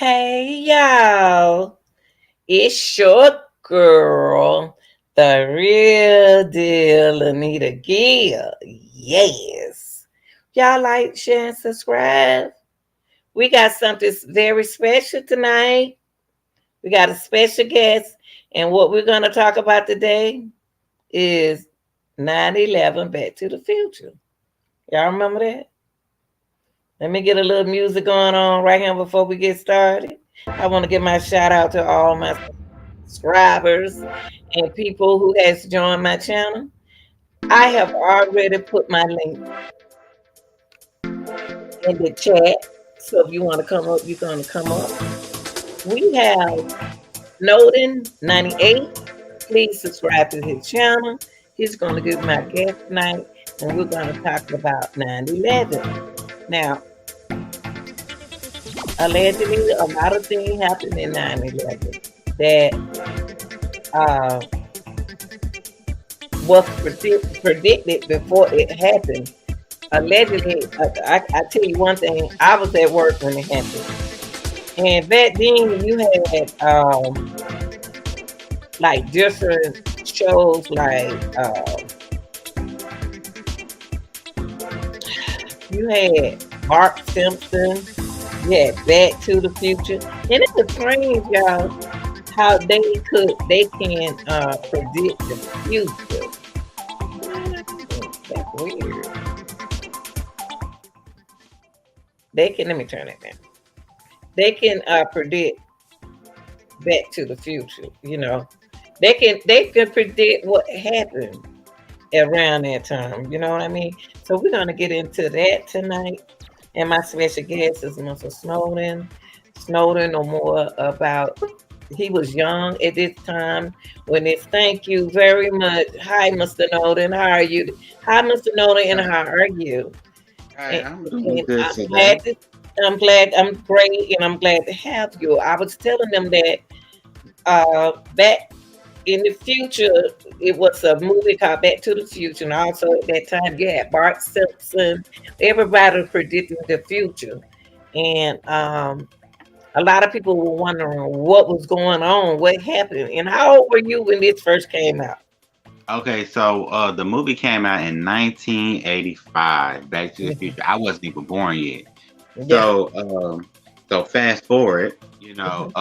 Hey y'all, it's your girl, the real deal, Anita Gill. Yes. Y'all like, share, and subscribe. We got something very special tonight. We got a special guest, and what we're going to talk about today is 9/11 Back to the Future. Y'all remember that? Let me get a little music going on right here before we get started. I want to give my shout out to all my subscribers and people who has joined my channel. I have already put my link in the chat. So if you want to come up, you're going to come up. We have Snowden 98. Please subscribe to his channel. He's going to give my guest tonight, and we're going to talk about 9/11. Now, allegedly, a lot of things happened in 9/11 that uh, was predicted before it happened. Allegedly, I tell you one thing, I was at work when it happened. And back then, you had like different shows you had Mark Simpson, you had Back to the Future. And it was strange, y'all, how they can predict the future. That's weird. They can let me turn it down. They can predict Back to the Future. They can predict what happened around that time. You know what I mean? So we're gonna get into that tonight. And my special guest is Mr. Snowden. Snowden know more about he was young at this time when it's thank you very much. Hi, Mr. Snowden. How are you? Hi, Mr. Snowden, and how are you? Hi, And, I'm doing and good I'm today. glad to, I'm great and I'm glad to have you. I was telling them that back in the future, it was a movie called Back to the Future, and also at that time you had Bart Simpson. Everybody predicting the future, and a lot of people were wondering what was going on, what happened, and how old were you when this first came out? Okay, so the movie came out in 1985, Back to the Mhm. Future. I wasn't even born yet. Yeah. So so fast forward, Hmm.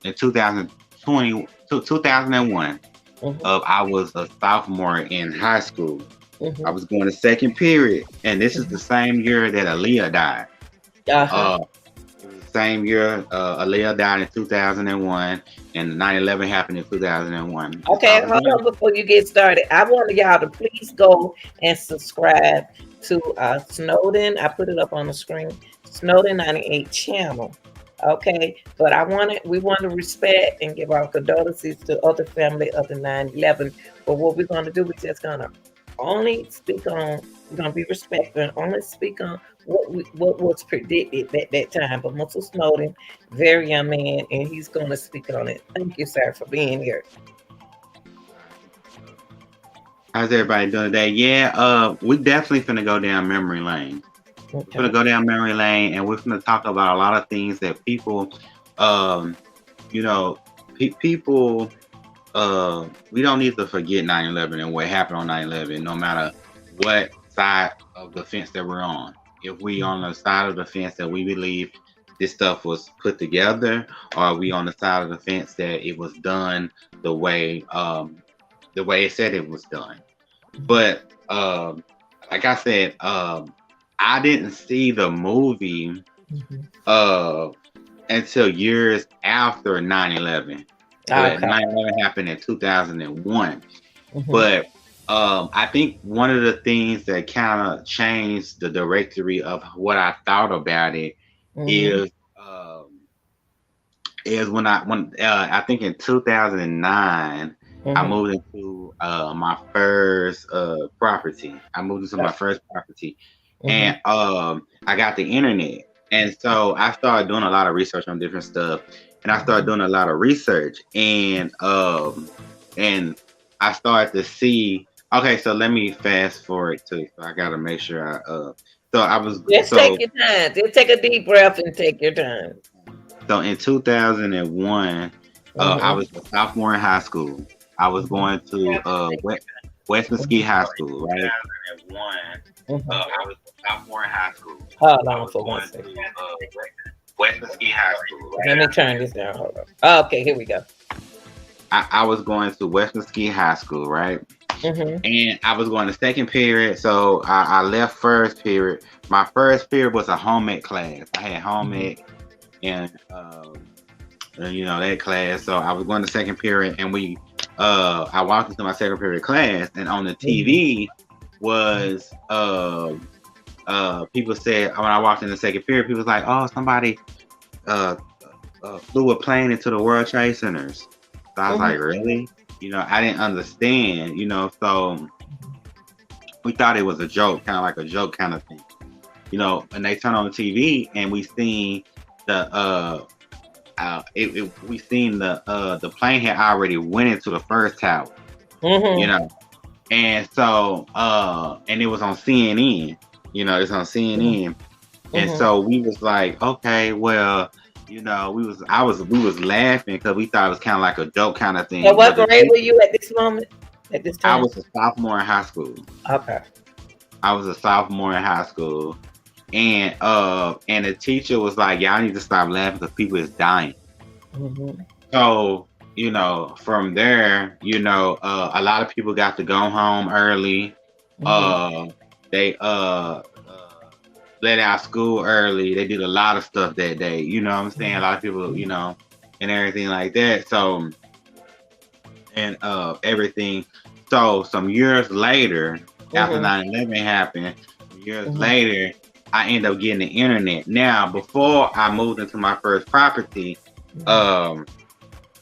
in 2020 to 2001, Hmm. I was a sophomore in high school. I Hmm. was going to second period, and this is the Hmm. same year that Aaliyah died. Uh-huh. Uh, It was the same year Aaliyah died in 2001, and 9/11 happened in 2001. And so I Okay, was hold going. on before you get started. I want y'all to please go and subscribe to Snowden. I put it up on the screen. Snowden 98 channel. Okay, but we want to respect and give our condolences to other family of the 9/11. But what we're gonna do, we're just gonna only speak on. We're gonna be respectful and only speak on what was predicted at that time. But Mr. Snowden, very young man, and he's gonna speak on it. Thank you, sir, for being here. How's everybody doing today? Yeah, we definitely finna go down memory lane. We're Okay. finna go down memory lane, and we're finna talk about a lot of things that people, um, you know, people, we don't need to forget 9/11 and what happened on 9/11, no matter what side of the fence that we're on. If we on the side of the fence that we believe this stuff was put together, or are we on the side of the fence that it was done the way, the way it said it was done. But like I said, I didn't see the movie Mhm. uh, until years after 9/11. But Okay. 9/11 happened in 2001. Mhm. But I think one of the things that kind of changed the directory of what I thought about it Mhm. is when I think in 2009 I Mhm. moved into my first property. I moved into my first property, Mhm. and I got the internet, and so I started doing a lot of research on different stuff, and I started Mhm. doing a lot of research, and I started to see. Okay, so let me fast forward to. So I got to make sure I. So I was Just take so your time. Just take a deep breath and take your time. So in 2001, I Mhm. was a sophomore in high school. I was Mhm. going to West Mesquite High School, right? 2001, Mhm. I was a sophomore in high school. Hold I on was for one going to second. West Mesquite High School, Let me right? turn this down. Hold on. Oh, okay, here we go. I was going to West Mesquite High School, right? Mhm. And I was going to second period, so I left first period. My first period was a home ec class. I had home Mhm. ec and that class. So I was going to second period, and I walked into my second period class, and on the Mhm. TV was people said when I walked in the second period, people was like, oh, somebody uh, flew a plane into the World Trade Centers. So I was Mhm. like, really? I didn't understand. So we thought it was a joke, kind of like a joke kind of thing. And they turned on the TV, and we seen the we seen the plane had already went into the first tower, Mhm. and so and it was on CNN, it's on CNN, and Mhm. so we was like, okay, well, we was laughing because we thought it was kind of like a joke kind of So, thing, what but the grade were teacher, you at this moment? At this I time? was a sophomore in high school. Okay. I was a sophomore in high school, and the teacher was like, y'all need to stop laughing because people is dying. Mhm. So, from there, a lot of people got to go home early. Mhm. They let out school early. They did a lot of stuff that day. You know what I'm saying? A lot of people, and everything like that. So, and everything. So some years later, after Mhm. 9/11 happened, some years Mhm. later, I ended up getting the internet. Now, before I moved into my first property, Mhm. um,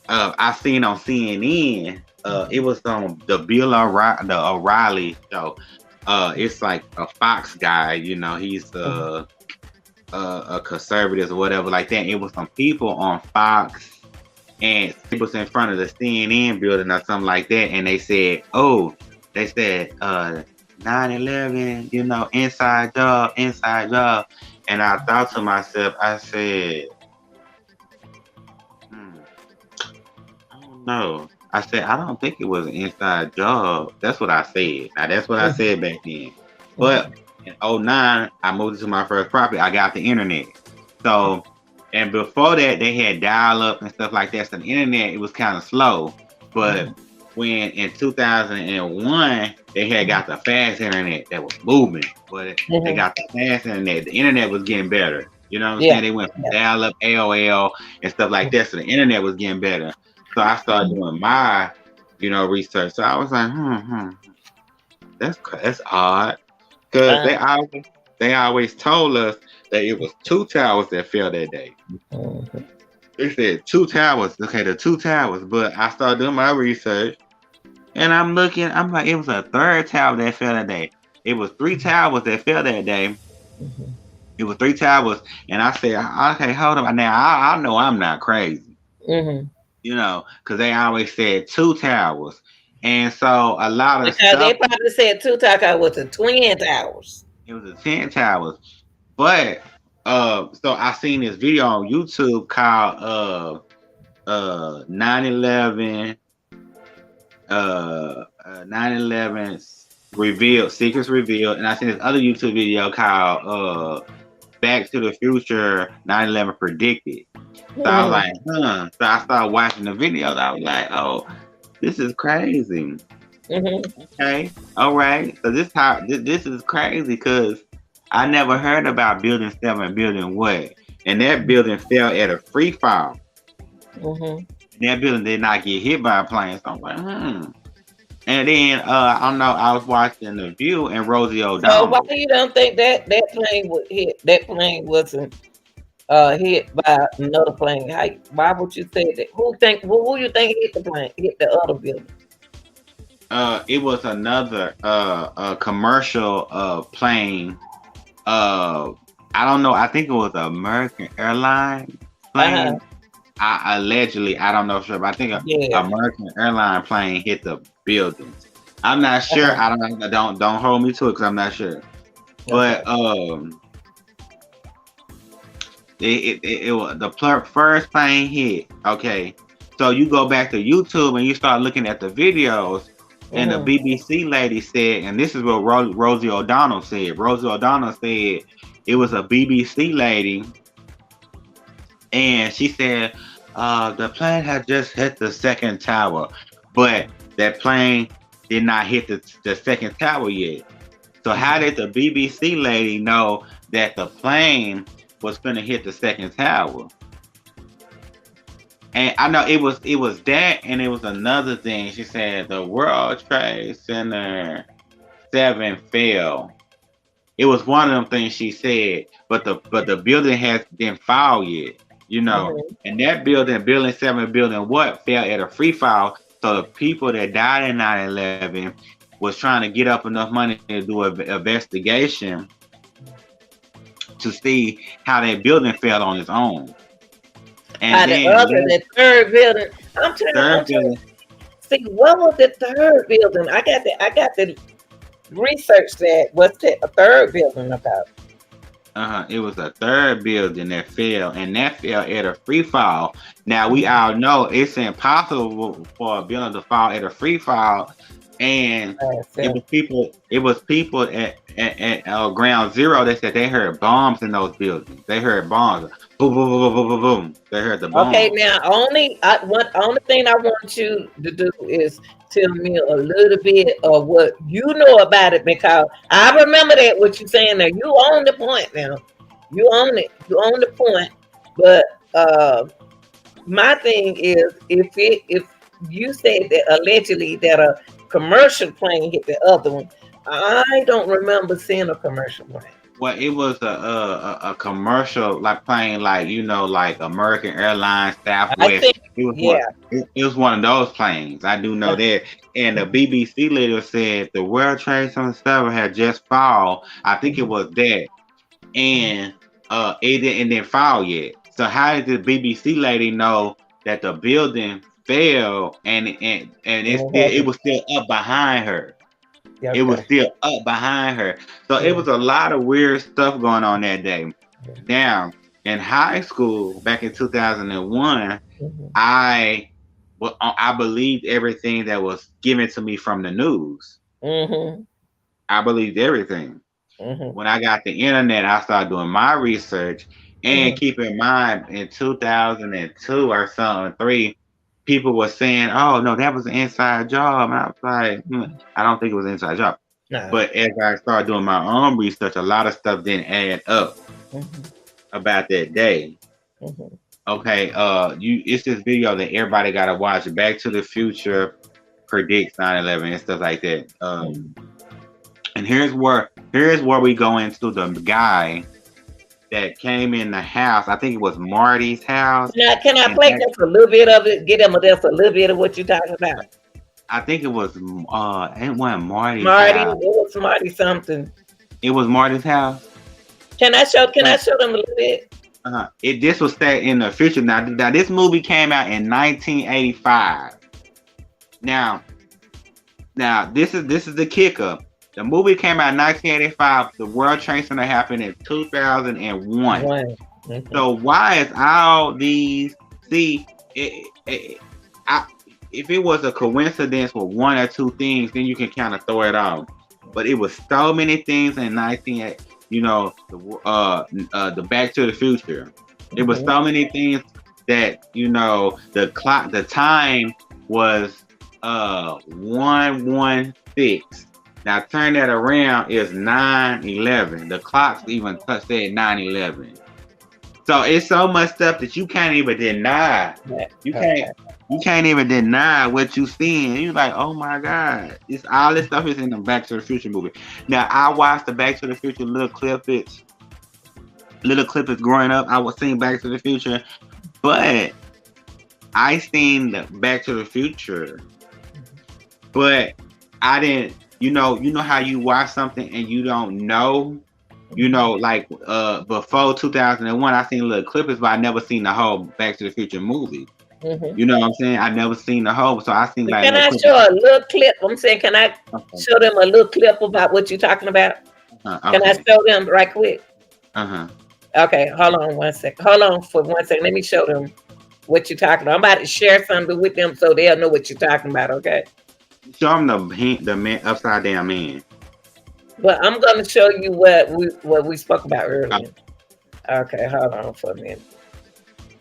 I seen on CNN. It was on the Bill O'Reilly show. It's like a Fox guy. He's Mhm. a conservative or whatever like that. It was some people on Fox, and it was in front of the CNN building or something like that, and they said, 9/11, inside job, inside job. And I thought to myself, I said, I don't know. I said, I don't think it was an inside job. That's what I said. Now, that's what I Mhm. said back then. But Mhm. in '09, I moved into my first property. I got the internet. So, and before that, they had dial up and stuff like that. So the internet, it was kind of slow. But when in 2001, they had got the fast internet that was moving. But they Mhm. got the fast internet. The internet was getting better. You know what I'm Yeah. saying? They went from Yeah. dial up, AOL, and stuff like that. So the internet was getting better. So I started doing my, research. So I was like, that's odd, because Uh, they always told us that it was two towers that fell that day. mhm. They said two towers. Okay, the two towers. But I started doing my research, and I'm looking. I'm like, it was a third tower that fell that day. It was three towers that fell that day. Mhm. It was three towers, and I said, okay, hold on. Now I know I'm not crazy. Mhm. Because they always said two towers. And so a lot of Because they stuff, probably said two Taka was the twin towers. it was a 10 towers. But so I seen this video on YouTube called 9/11 9/11 revealed, secrets revealed, and I seen this other YouTube video called Back to the Future 9/11 predicted. So I was Mhm. like, So I started watching the videos. I was like, oh, this is crazy. Mhm. Okay. All right. So this is crazy because I never heard about building 7, building what? And that building fell at a free fall. Mhm. And that building did not get hit by a plane. So I'm like. And then I don't know, I was watching The View, and Rosie So why O'Donnell. you don't think that plane would hit? That plane wasn't hit by another plane. Why would you say that? Who you think hit the plane? Hit the other building? It was another commercial plane. I don't know. I think it was an American airline Uh huh. plane. Allegedly, I don't know for sure, but I think an Yeah. American airline plane hit the building. I'm not Uh sure. huh. I don't know. Don't hold me to it because I'm not sure. Okay. But It was the first plane hit. Okay, so you go back to YouTube and you start looking at the videos, and the BBC lady said, and this is what Rosie O'Donnell said. Rosie O'Donnell said it was a BBC lady, and she said the plane had just hit the second tower, but that plane did not hit the second tower yet. So how did the BBC lady know that the plane was gonna hit the second tower? And I know it was that, and it was another thing. She said the World Trade Center 7 fell. It was one of them things she said, but the building didn't fall yet, you know. And that building 7 building what fell at a free fall. So the people that died in 9/11 was trying to get up enough money to do an investigation to see how that building fell on its own. And then the third building. I'm trying to see what was the third building. I got the research that. What's the third building about? It was a third building that fell, and that fell at a free fall. Now we all know it's impossible for a building to fall at a free fall, and it was people at ground zero that said they heard bombs in those buildings. They heard bombs. Boom, boom, boom, boom, boom, boom. They heard the bombs. Okay, now only thing I want you to do is tell me a little bit of what you know about it, because I remember that what you're saying there. You own the point now. You own it. You own the point. But my thing is, if you said that allegedly that a commercial plane hit the other one, I don't remember seeing a commercial plane. Well, it was a commercial like plane, like like American Airlines, Southwest. It was one of those planes. I do know that. And the BBC later said the World Trade Center 7 had just fall. I think it was that, and it didn't fall yet. So how did the BBC lady know that the building fell and it was still up behind her? Okay. It was still up behind her. So it was a lot of weird stuff going on that day. Now, in high school, back in 2001, I believed everything that was given to me from the news. I believed everything. When I got the internet, I started doing my research. And keep in mind, in 2002 or something, 3, people were saying, "Oh no, that was an inside job." And I was like, I don't think it was an inside job. No. But as I started doing my own research, a lot of stuff didn't add up about that day. Okay, it's this video that everybody gotta watch. Back to the Future predicts 9/11 and stuff like that. And here's where we go into the guy that came in the house. I think it was Marty's house. Can I play just a little bit of it? Get them just a little bit of what you're talking about. I think it was it wasn't Marty's house. It was Marty something. It was Marty's house. Can I show them a little bit? This was set in the future. Now this movie came out in 1985. Now this is the kicker. The movie came out in 1985. The World Trade Center happened in 2001. So why is all these? See, if it was a coincidence with one or two things, then you can kind of throw it off. But it was so many things in the Back to the Future. It was so many things that the time was 116. Now turn that around, is 9/11. The clocks even said 9/11. So it's so much stuff that you can't even deny. You can't even deny what you seeing. You're like, oh my God. It's all this stuff is in the Back to the Future movie. Now I watched the Back to the Future little clippets growing up. I was seeing Back to the Future, but I seen the Back to the Future, but I didn't. You know how you watch something and you don't know, like before 2001, I seen little clips, but I never seen the whole Back to the Future movie. You know what I'm saying? I never seen the whole, so I seen like. Can I show a little clip? I'm saying, can I show them a little clip about what you're talking about? Okay. Can I show them right quick? Okay, hold on one second. Hold on for 1 second. Let me show them what you're talking about. I'm about to share something with them so they'll know what you're talking about. Okay. Show them the man, upside down man. But I'm gonna show you what we spoke about earlier. Okay, hold on for a minute.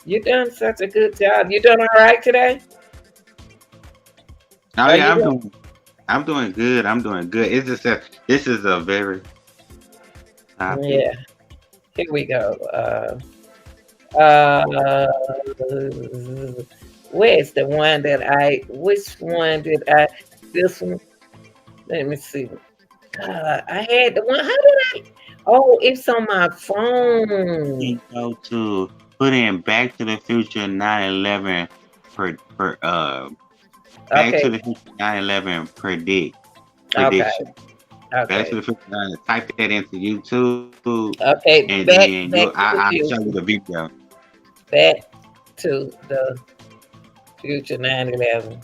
You done such a good job. You done all right today? Oh Are yeah, you done? I'm doing good. I'm doing good. It's just that this is a very topic. Yeah. Here we go. Uh, where's the one that I? Which one did I? This one. Let me see. God, I had the one. How did I? Oh, it's on my phone. You go to put in Back to the Future 9/11 per Back to Okay. the Future 9/11 Okay. prediction. Back Okay. to the Future 9. Type that into YouTube, Okay. and Back then back to the I'll show you future. the video. Back to the future. 9/11.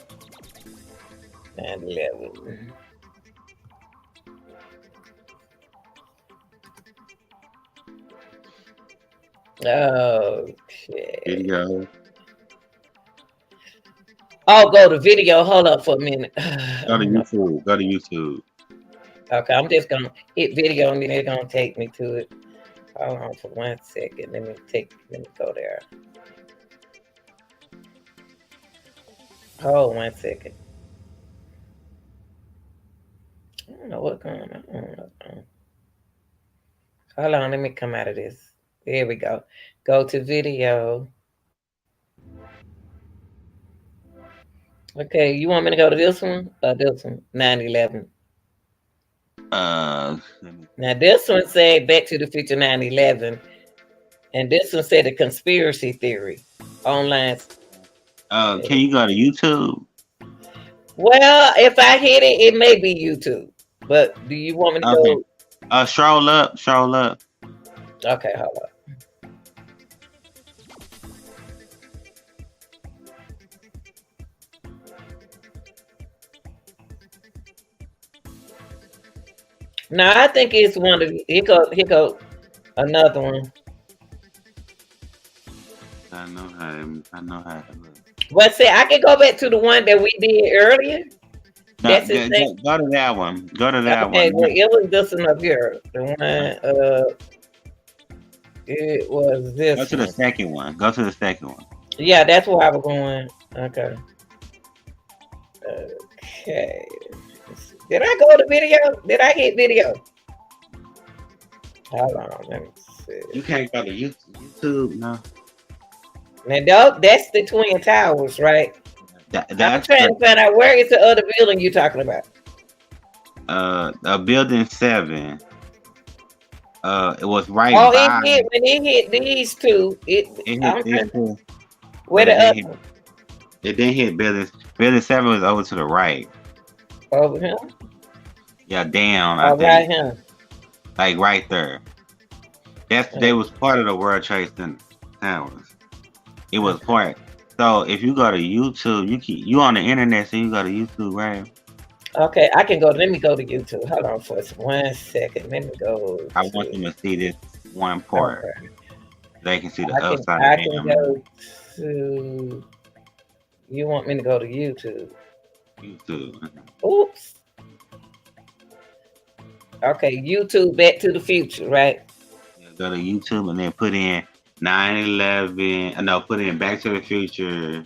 9/11. Okay. Video. I'll go to video. Hold up for a minute. Go to YouTube. Go to YouTube. Okay, I'm just gonna hit video and then it's gonna take me to it. Hold on for 1 second. Let me go there. Hold 1 second. I don't know what's going on. Hold on, let me come out of this. There we go. Go to video. Okay, you want me to go to this one or this one? 9/11. Uh, Now this one said Back to the Future 9/11, and this one said the conspiracy theory online. can you go to YouTube? Well, if I hit it, it may be YouTube. But do you want me to Okay. go? Scroll up. Scroll up. Okay, hold on. No, I think it's one of here go another one. I know how to look. But see, I can go back to the one that we did earlier. That's the thing. Go to that one. Go to that Okay, one. well, it was this one up here. The one it was this Go to one. the second one. Go to the second one. Yeah, that's where I was going. Okay. Okay. Did I go to video? Did I hit video? Hold on, let me see. You can't go to YouTube. No. Now that's the Twin Towers, right? I'm That's trying to find out where is the other building you're talking about. building 7. It was right Oh, by. it hit when it hit these two. I'm trying, where but the other one? it didn't hit building 7 was over to the right. Over here? Yeah, down. I Oh, think. right here. Like right there. They was part of the World Trade Center towers. It was part. So if you go to YouTube, you on the internet, so you go to YouTube, right? Okay, I can go. Let me go to YouTube. Hold on for 1 second. Let me go. I want them to see this one part. Okay. They can see the I upside can down. go to. You want me to go to YouTube? YouTube. Oops. Okay, YouTube Back to the Future, right? Go to YouTube and then put in 9/11. No, put in Back to the Future.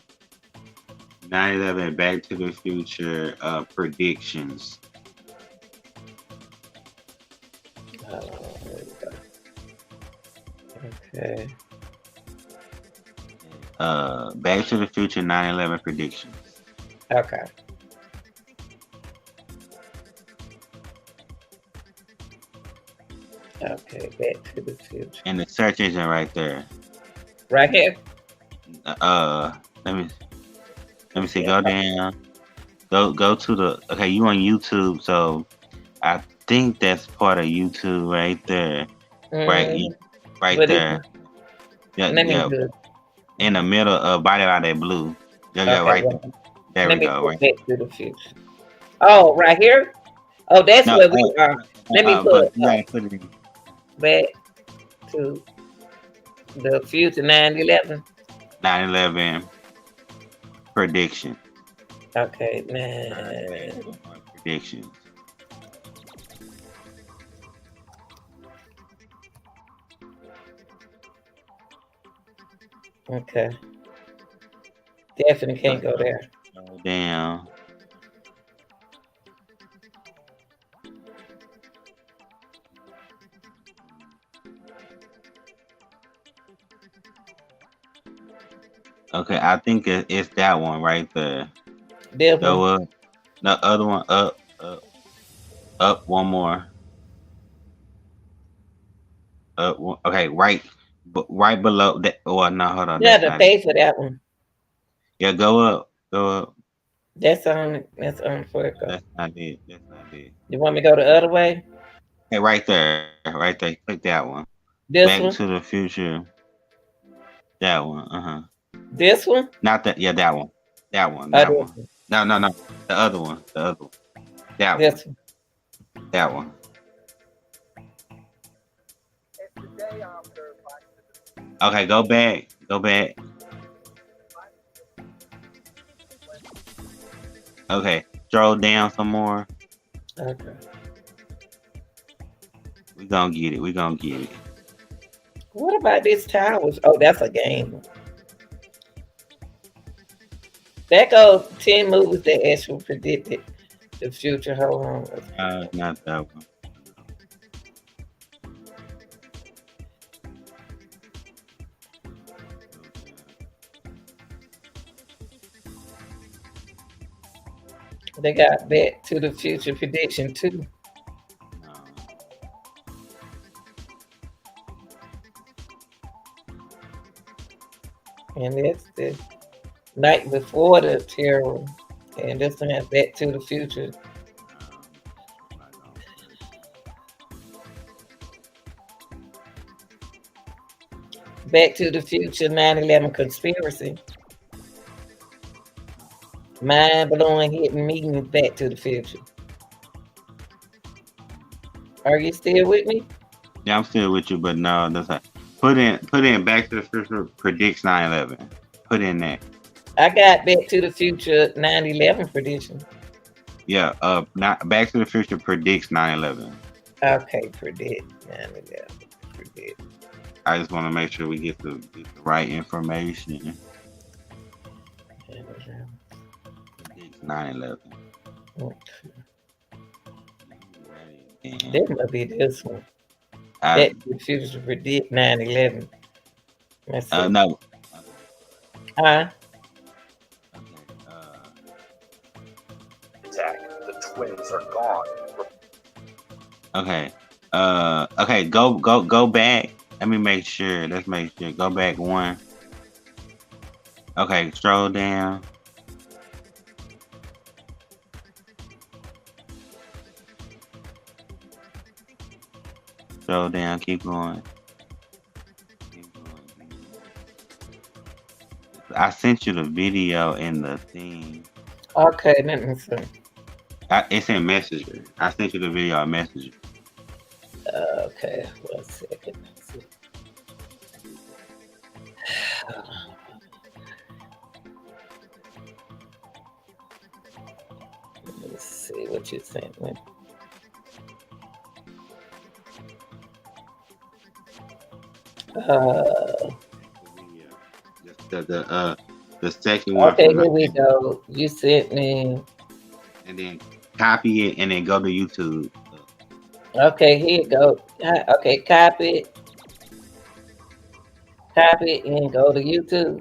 9/11 Back to the Future predictions. Okay. Back to the Future 9/11 predictions. Okay. Okay, Back to the Future. And the search engine right there. Right here. Let me see. Go down. Go to the. Okay, you on YouTube, so I think that's part of YouTube right there. Right But there. Yeah, let me yeah. do. In the middle of body out that blue. Yeah, Okay, right well, there. There let we me go. put Right. Back to the Future. Oh, right here. Oh, that's No, where we are. Let me but put you gotta put it in. Back to The future 9/11. 9/11 prediction. Okay, Okay, man. one more predictions. Okay. Definitely So can't go there. scroll down. Okay, I think it's that one right there. This Go one. up. The other one up, up. One more. Up. Okay, right, right below that. Oh no, hold on. You have That's to not it. pay for that one. Yeah, go up. Go up. That's on. That's on for it. Go. That's not it. That's not it. You want me to go the other way? Hey, right there. Right there. Click that one. This Back one. to the Future. That one. This one. Not that. Yeah, that one. That one. Or That this one. one. No, no, no. The other one. The other one. That one. This one. That one. Okay, go back. Go back. Okay, scroll down some more. Okay. We gonna get it. We gonna get it. What about this towers? Oh, that's a game. That goes 10 movies that actually predicted the future. Hold on. Not that one. They got Back to the Future prediction too. No. And that's the night before the terror. And this one has Back to the Future. Back to the Future 9/11 conspiracy. Mind blowing hidden meetings. Back to the Future. Are you still with me? Yeah, I'm still with you, but no, that's not. Put in Back to the Future predicts 9/11. Put in that. I got Back to the Future 9/11 prediction. Yeah, not Back to the Future predicts 9/11. Okay, predict 9/11. Predict. I just want to make sure we get the right information. 9/11. Predicts 9/11. Okay. And, That must be this one. I, Back to the Future predict 9/11. Let's see. no. Huh? Okay, Attack. The twins are gone. okay. Okay. Go back. Let me make sure. Let's make sure. Go back one. Okay. Scroll down. Scroll down. Keep going. Keep going. I sent you the video and the thing. Okay, let me see. It's in Messenger. I sent you the video on Messenger. Okay, 1 second. Let's see. Let me see what you sent me. Uh, The second one okay, from here we go. You sent me. and then copy it and then go to YouTube. Okay, here you go. Okay, copy it, and go to YouTube.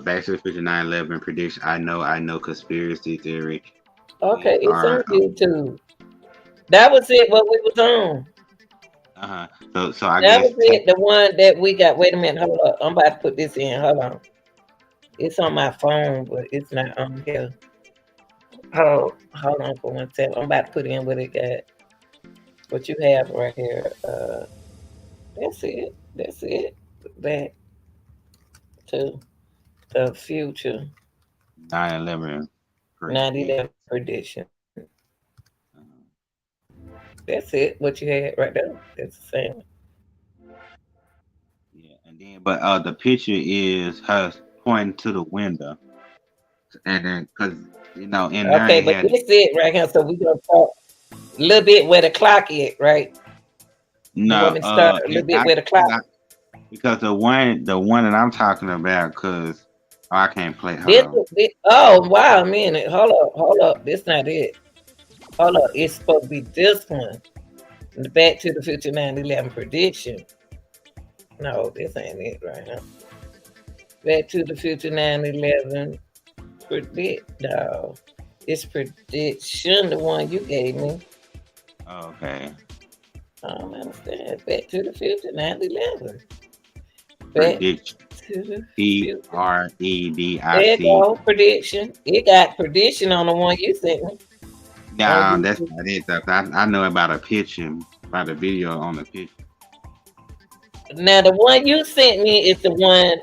Back to the Future 9/11 prediction. I know conspiracy theory. Okay, We it's on are YouTube. That was it. What we was on. so I That guess was it. The one that we got. Wait a minute. Hold up. I'm about to put this in. Hold on. It's on my phone, but it's not on here. Hold on for 1 second. I'm about to put in what it got. What you have right here. That's it. That's it. Back to the future. 9/11 9/11 prediction. That's it. What you had right there. That's the same. then, but the picture is her pointing to the window, and then because in there Okay, it but had this it right here. So we gonna talk a little bit where the clock is, right? You want no, me to start a little bit where the clock? because the one that I'm talking about, because I can't play. Hold This, on. this oh wow, a minute. Hold up. This not it. Hold up. It's supposed to be this one. The Back to the Future 9/11 prediction. No, this ain't it right now. Back to the Future 9/11 predict. No, it's prediction. The one you gave me. Okay. I don't understand. Back to the Future 9/11. Back Prediction. to the P Future. R E D I There you C. go. Prediction. It got prediction on the one you sent me. On Nah, that's YouTube. not it. I know about a picture, about a video on the picture. Now the one you sent me is the one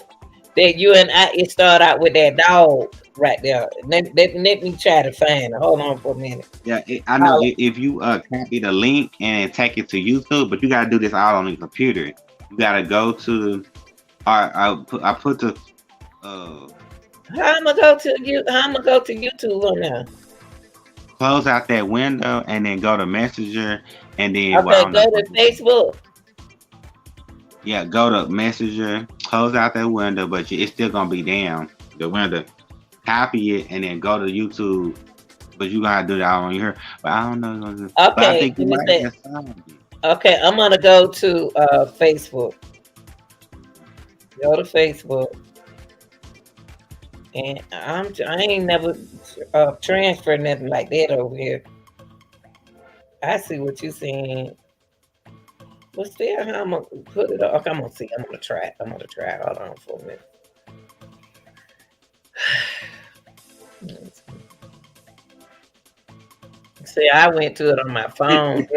that you and I. It started out with that dog right there. Let me try to find it. Hold on for a minute. Yeah, I know. If you copy the link and take it to YouTube, but you gotta do this all on the computer. You gotta go to. I put the. How I'm gonna go to you? How I'm gonna go to YouTube on now? Close out that window and then go to Messenger and then Okay, go to Facebook. Yeah, go to Messenger. Close out that window, but it's still gonna be down the window. Copy it and then go to YouTube. But you gotta do that on here. But I don't know. Okay, but I think you might have found it. Okay, I'm gonna go to Facebook. Go to Facebook, and I ain't never transferred nothing like that over here. I see what you saying. But still, how I'm gonna put it up? Okay, I'm gonna see. I'm gonna try it. I'm gonna try it. Hold on for a minute. See, I went to it on my phone.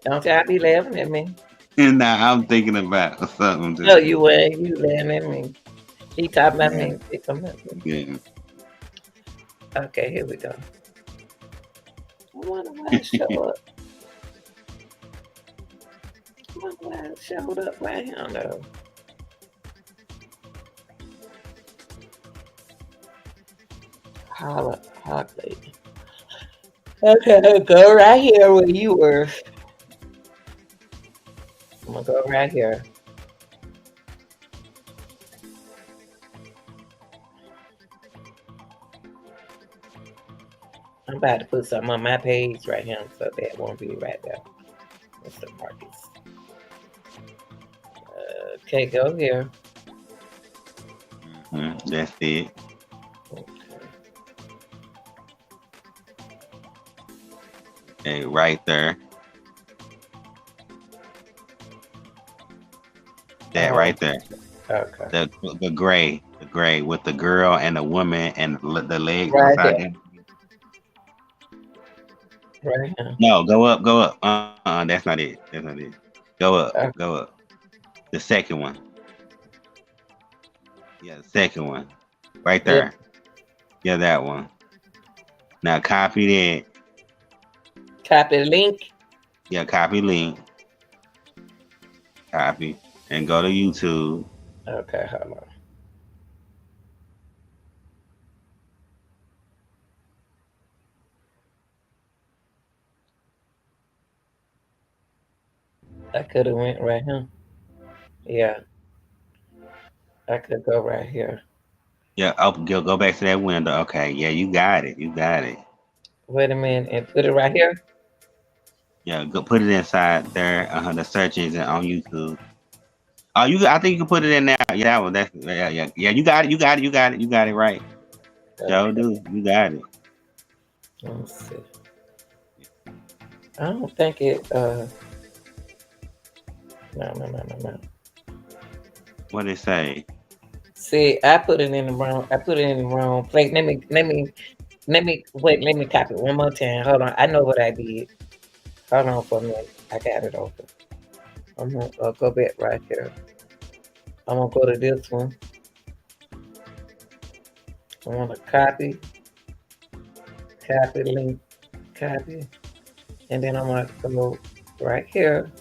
Don't y'all be laughing at me? Nah, I'm thinking about something. No, you ain't. You laughing at me. He talking about me. He talking about me. Yeah. Okay, here we go. I wonder why it showed up. I wonder why it showed up right here. Though. Holla, lady. Okay, go right here where you were. I'm gonna go right here. I'm about to put something on my page right here, so that won't be right there. Mr. Marcus. Okay, go here. That's it. Okay, right there. That right there. Okay. The gray with the girl and the woman and the legs Right inside there. them. Right here. No, go up. That's not it. That's not it. Go up. Okay. Go up. The second one. Yeah, the second one. Right there. Yep. Yeah, that one. Now copy that. Copy the link. Yeah, copy link. Copy. And go to YouTube. Okay, hold on. I could have went right here. Yeah. I could go right here. Yeah, go back to that window. Okay, yeah, you got it. You got it. Wait a minute and put it right here. Yeah, go put it inside there. The search engine on YouTube. Oh, I think you can put it in there. Yeah, well, yeah. You got it. You got it right. Joe, do you got it? Let's see. I don't think it. No. What it say? See, I put it in the wrong. I put it in the wrong place. Let me wait. Let me copy it one more time. Hold on. I know what I did. Hold on for a minute. I got it open. I'm gonna go back right here. I'm gonna go to this one. I want to copy link, copy, and then I'm gonna go right here.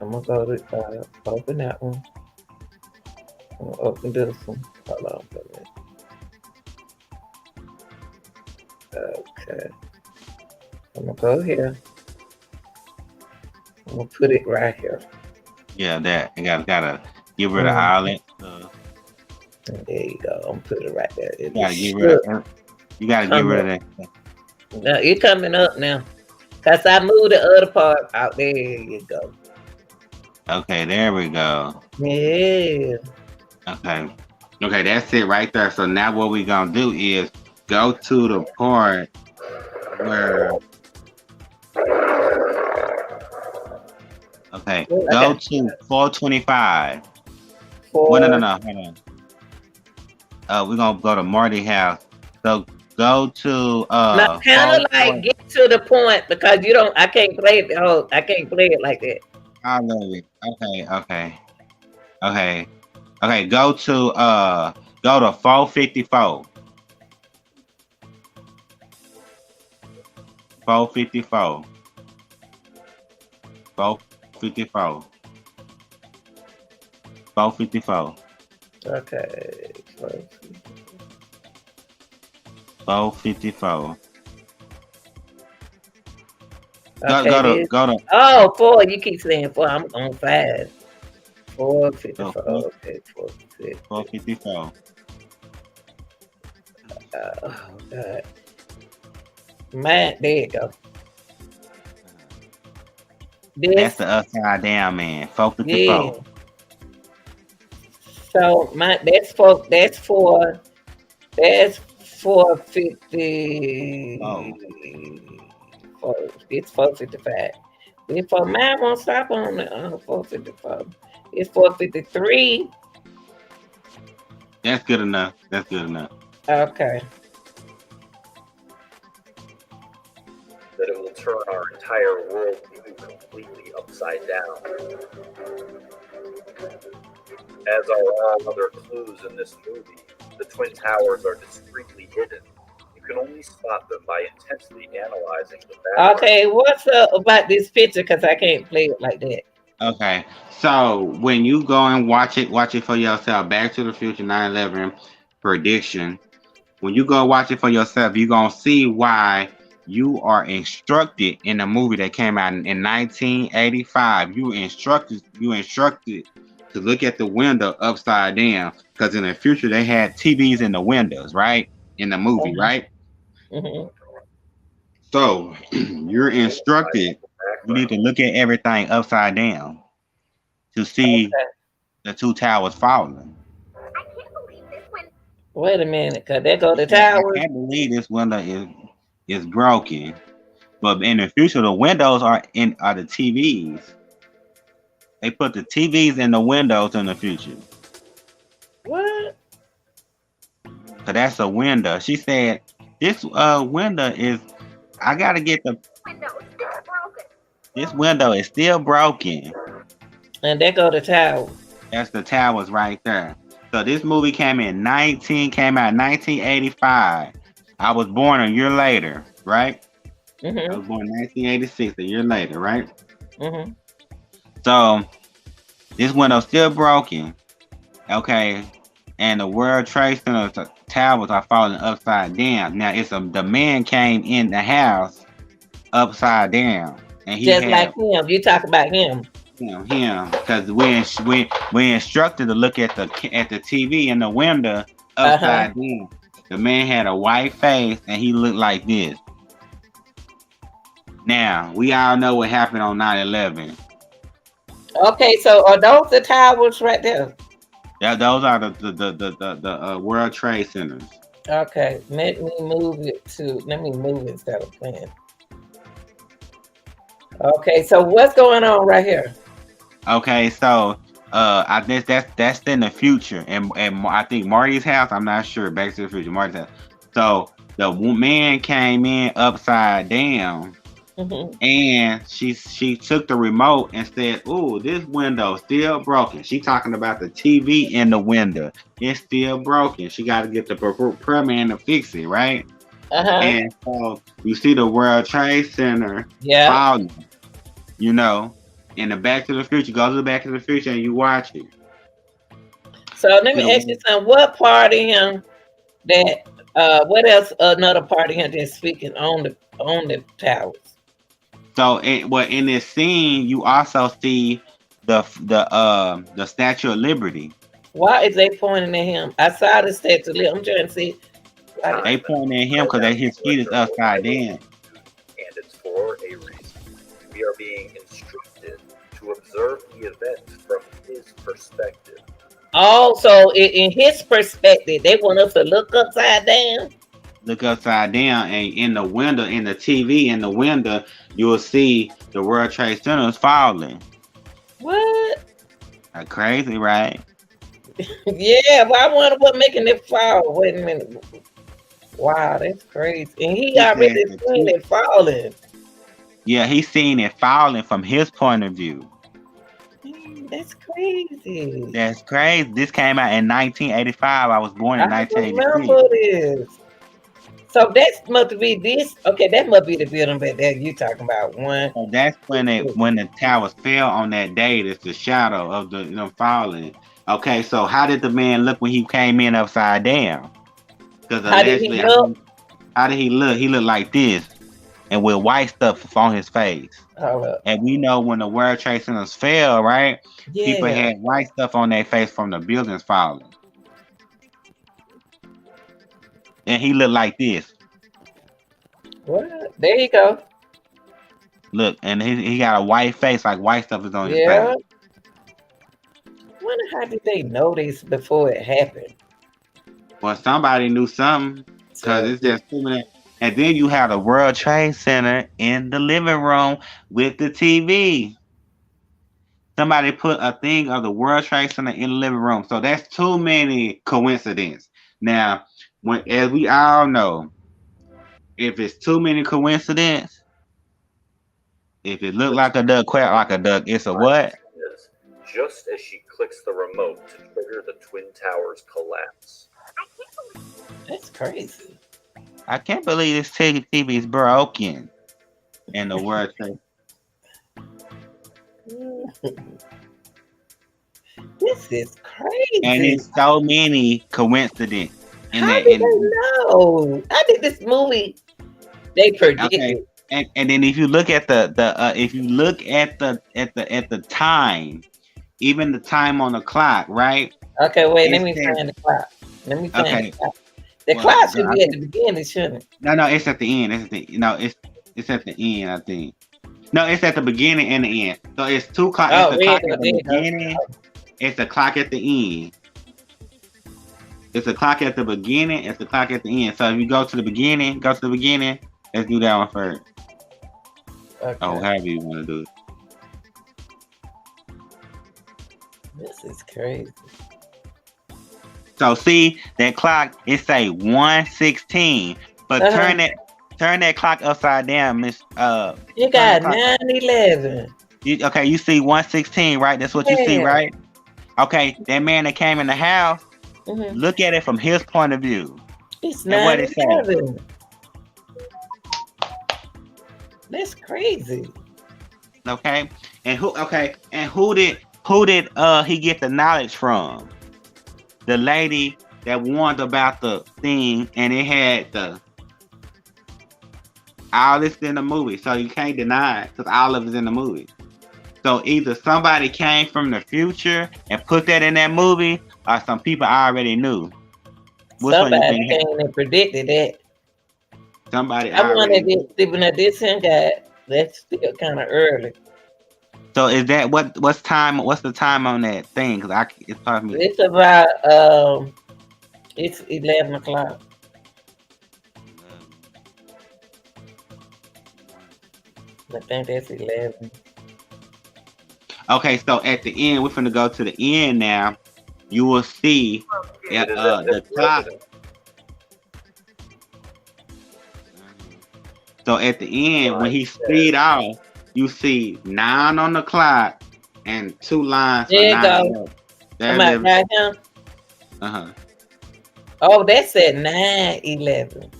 I'm gonna go to open that one. I'm gonna open this one. Hold on for a minute. Okay. I'm gonna go here. I'm gonna put it right here. Yeah, that you gotta get rid of all that stuff. And there you go. I'm gonna put it right there. You gotta get rid of. You gotta get rid of that stuff. Now it's coming up now. Cause I moved the other part out. There you go. Okay, there we go. Yeah. Okay, that's it right there. So now what we gonna do is go to the part where. Okay, go to 425. Well, no, hold on. We're gonna go to Marty house. So go to now, kind of like get to the point because you don't. I can't play it. I can't play it like that. I love it. Okay. Go to 454. 454. 454. 454. Okay. 454. Okay, go to. Oh, 4. You keep saying 4. I'm on 5. 454. Okay, 454. Oh God. Man, there you go. That's the upside down man. 454. Yeah. So that's 450. It's 455. Before mine won't stop on the 454. It's 453. That's good enough. Okay. That it will turn our entire world completely upside down. As are all other clues in this movie, the Twin Towers are discreetly hidden. You can only spot them by intensely analyzing the background. Okay, what's up about this picture? Because I can't play it like that. Okay, so when you go and watch it for yourself. Back to the Future 9/11 prediction. When you go watch it for yourself, you're gonna see why you are instructed in a movie that came out in 1985. You instructed to look at the window upside down because in the future they had TVs in the windows, right? In the movie, right? Mm-hmm. So you're instructed. You need to look at everything upside down to see the two towers falling. I can't believe this window. Wait a minute, because there go the towers. I can't believe this window is broken. But in the future, the windows are the TVs. They put the TVs in the windows in the future. What? So that's a window. She said, this window is, I got to get the Window is still broken. This window is still broken. And there go the tower. That's the towers right there. So this movie came out in 1985. I was born a year later, right? Mm-hmm. I was born in 1986, a year later, right? Mm-hmm. So this window's still broken, okay? And the World Trade Center towers are falling upside down. Now the man came in the house upside down, and he just like him. You talk about him. Him, because we instructed to look at the TV in the window upside down. The man had a white face and he looked like this. Now we all know what happened on 9/11. Okay, so are those the towers right there? Yeah, those are the World Trade Centers. Okay, let me move it instead of playing. Okay, so what's going on right here? Okay, so I guess that's in the future, and I think Marty's house. I'm not sure. Back to the Future, Marty's house. So the man came in upside down, and she took the remote and said, "Oh, this window's still broken." She talking about the TV in the window. It's still broken. She got to get the repair man to fix it, right? And so you see the World Trade Center falling, you know. in the Back to the Future, go to the Back to the Future and you watch it. So let me ask you something. What part of him that what else another part of him that's speaking on the towers? So in this scene, you also see the Statue of Liberty. Why is they pointing at him? I saw the Statue of Liberty. I'm trying to see. They pointing at him because his feet is upside down. And it's for a reason. We are being instructed to observe the event from his perspective. Oh, so in his perspective, they want us to look upside down? Look upside down, and in the window, in the TV, in the window, you will see the World Trade Center is falling. What? That's crazy, right? Yeah, but I wonder what making it fall. Wait a minute. Wow, that's crazy. And he already seen it falling. Yeah, he's seeing it falling from his point of view. That's crazy. That's crazy. This came out in 1985. I was born in 1983. Remember this. So that must be this. Okay, that must be the building back there you talking about. One. So that's when the towers fell on that day. That's the shadow of them falling. Okay, so how did the man look when he came in upside down? Because how did he look? How did he look? He looked like this, and with white stuff on his face. And we know when the World Trade Centers fell, right? Yeah. People had white stuff on their face from the buildings falling. And he looked like this. What? There you go. Look, and he got a white face, like white stuff is on his face. I wonder how did they know this before it happened? Well, somebody knew something, because it's just too many. And then you have the World Trade Center in the living room with the TV. Somebody put a thing of the World Trade Center in the living room. So that's too many coincidences. Now, as we all know, if it's too many coincidences, if it look like a duck, quack like a duck, it's a what? Just as she clicks the remote to trigger the Twin Towers collapse. That's crazy. I can't believe this TV is broken in the World Trade. This is crazy. And it's so many coincidences. How did they know? How did this movie they predicted? Okay. And then if you look at the time, even the time on the clock, right? Okay, wait, let me find the clock. The clock should be at the beginning, shouldn't it? No, it's at the end. It's at the end, I think. No, it's at the beginning and the end. So it's two clocks. It's the clock at the beginning. It's the clock at the end. It's the clock at the beginning. It's the clock at the end. So if you go to the beginning. Let's do that one first. Okay. Oh, however you want to do it. This is crazy. So see that clock, it say 1:16, but turn that clock upside down, Miss. You got 9:11. Okay, you see 1:16, right? That's what you see, right? Okay, that man that came in the house, look at it from his point of view. It's 9:11. That's crazy. Okay, and who did he get the knowledge from? The lady that warned about the thing, and it had all this in the movie, so you can't deny it because all of it's in the movie. So either somebody came from the future and put that in that movie, or some people already knew. Somebody came and predicted that. Somebody. I wonder if Stephen Addition got that's still kind of early. So is that what's time? What's the time on that thing? Because it's probably it's about it's 11 o'clock. I think that's 11. Okay, so at the end, we're finna go to the end now. You will see the clock. So at the end, when he speed off, you see 9 on the clock and 2 lines. There you go. Am I right now? Oh, that's at 9:11.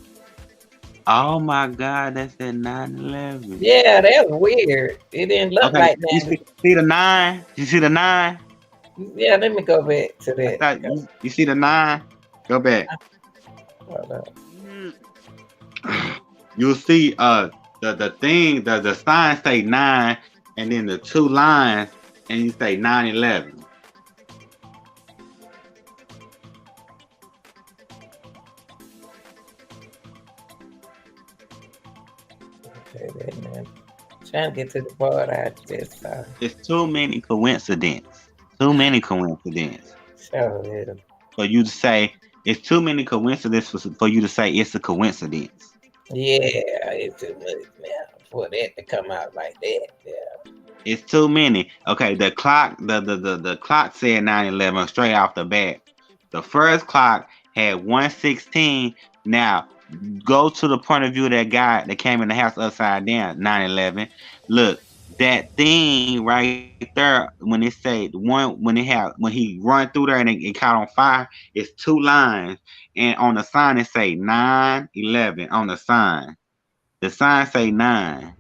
Oh my God, that's at 9/11. Yeah, that was weird. It didn't look Okay, like you that. see the 9? You see the 9? Yeah, let me go back to I that. thought you see the 9? Go back. Hold on. You'll see the thing, the sign say 9, and then the two lines, and you say 9/11. Okay, wait a minute. Trying to get to the part I just saw. It's too many coincidences. Too many coincidences. Show it. For you to say it's too many coincidences for you to say it's a coincidence. Yeah, it's too much now for that to come out like that. Yeah. It's too many. Okay, the clock, the clock said 9/11 straight off the bat. The first clock had 1:16. Now go to the point of view of that guy that came in the house upside down. 9/11. Look, that thing right there when it say when he run through there and it caught on fire, it's two lines, and on the sign it say 9/11 on the sign. The sign say 9.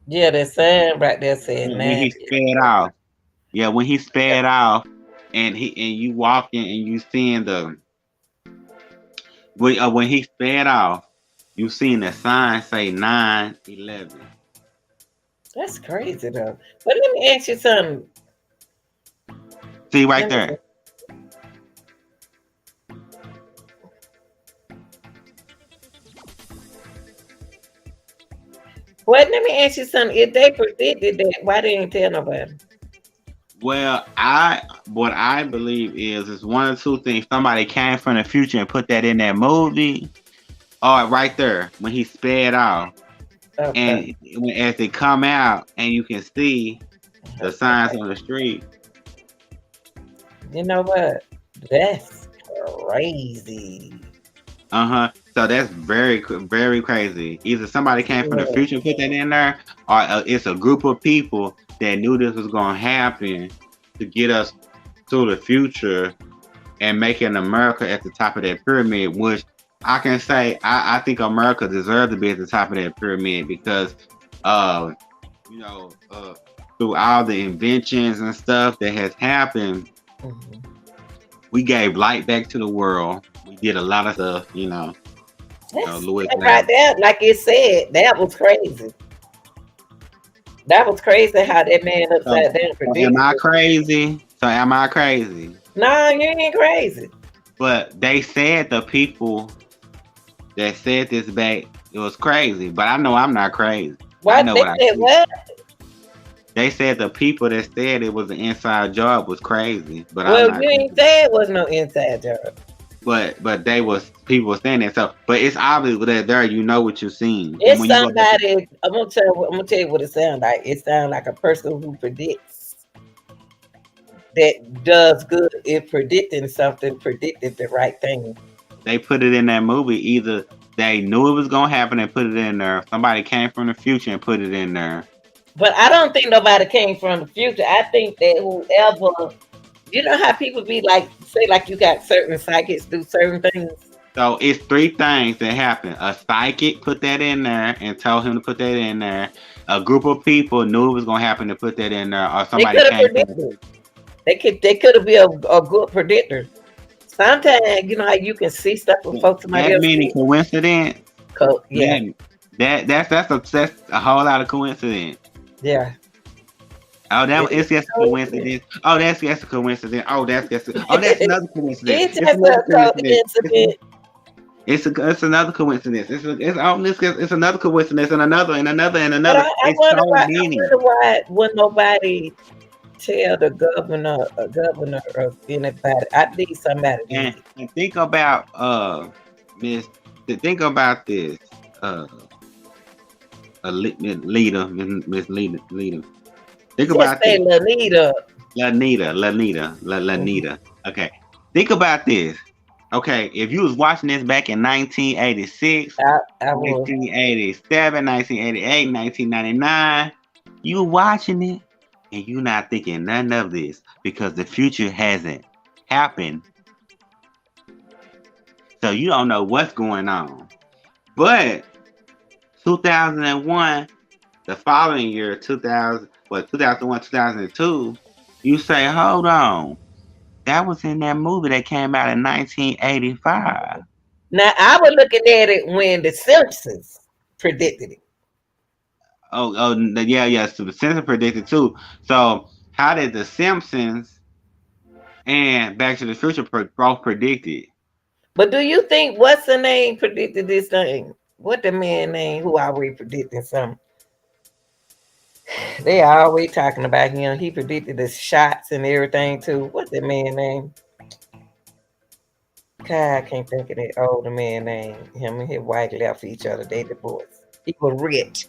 Yeah, the sign right there said When nine. he sped off. Yeah, when he sped off, and you walking and you seeing the when he sped off, you seen the sign say 9/11. That's crazy though. But let me ask you something. See right Let me, there. well, let me ask you something. If they predicted that, why didn't tell nobody? Well, what I believe is it's one of two things. Somebody came from the future and put that in that movie, or right there when he sped off, Okay. and as they come out and you can see the signs on the street. You know what? That's crazy. So that's very crazy. Either somebody came from the Yeah. future and put that in there, or it's a group of people that knew this was going to happen to get us to the future and making America at the top of that pyramid. Which I can say, I think America deserves to be at the top of that pyramid because, you know, through all the inventions and stuff that has happened, Mhm. we gave light back to the world. We did a lot of stuff, Louis. That's right there, like it said, that was crazy. That was crazy how that man So, upside down am predicted I it. crazy? So am I crazy? No, you ain't crazy. But they said the people that said this back, it was crazy. But I know I'm not crazy. I What know they what I said? see. What? They said the people that said it was an inside job was crazy. But I'm Well, not you crazy. ain't say it was no inside job. But they was people were saying that. So but it's obvious that there you know what you're seeing. And It's when you go back to, somebody. I'm gonna tell you what it sounds like. It sounds like a person who predicts that does good in predicting something, predicted the right thing. they put it in that movie, either they knew it was gonna happen and put it in there. Somebody came from the future and put it in there. But I don't think nobody came from the future. I think that whoever, you know how people be like, say like you got certain psychics do certain things. So it's three things that happened. A psychic put that in there and told him to put that in there. A group of people knew it was gonna happen to put that in there, or They somebody could have came from the predicted. They could have been a good predictor. Sometimes you know how you can see stuff before somebody that else many sees. coincidence. Yeah, That's a whole lot of coincidence. yeah. Oh, it's It's just a coincidence. Oh, that's just a coincidence. Oh, that's another coincidence. it's It's just another a coincidence. coincidence. It's another coincidence. It's another coincidence and another and another and But another. I It's wonder so why. I many. wonder why would nobody tell the governor of anybody? I think somebody And, did. and think about Miss. Think about this. Uh, leader, Miss Leader. Think Just about say this. Lanita. Mhm. Lanita. Okay. Think about this. Okay, if you was watching this back in 1986, I will. 1987, 1988, 1999, you watching it and you not thinking none of this because the future hasn't happened. So you don't know what's going on. But 2001, the following year, 2001, 2002, you say, hold on, that was in that movie that came out in 1985. Now I was looking at it when the Simpsons predicted it. Yeah. So the Simpsons predicted too. So how did the Simpsons and Back to the Future both predict it? But do you think what's the name predicted this thing? What the man name who always predicting something? They always talking about him. He predicted the shots and everything too. What the man name? God, I can't think of that older man name. Him and his wife left each other. They divorced. He was rich.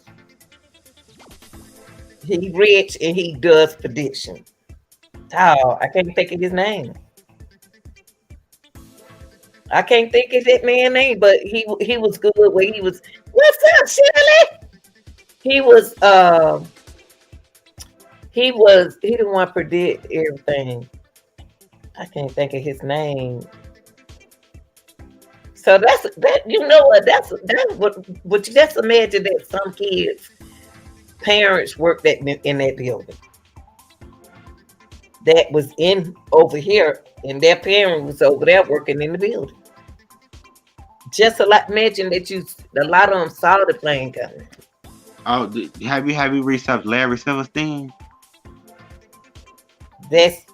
He rich and he does prediction. Oh, I can't think of his name. I can't think of that man's name, but he was good where he was. What's up, Shirley? He was he didn't want to predict everything. I can't think of his name. So that's that. You know what? That's what you just imagine that some kids' parents worked in that building. That was in over here, and their parent was over there working in the building. Just imagine that a lot of them saw the plane coming. Oh, have you researched Larry Silverstein? That's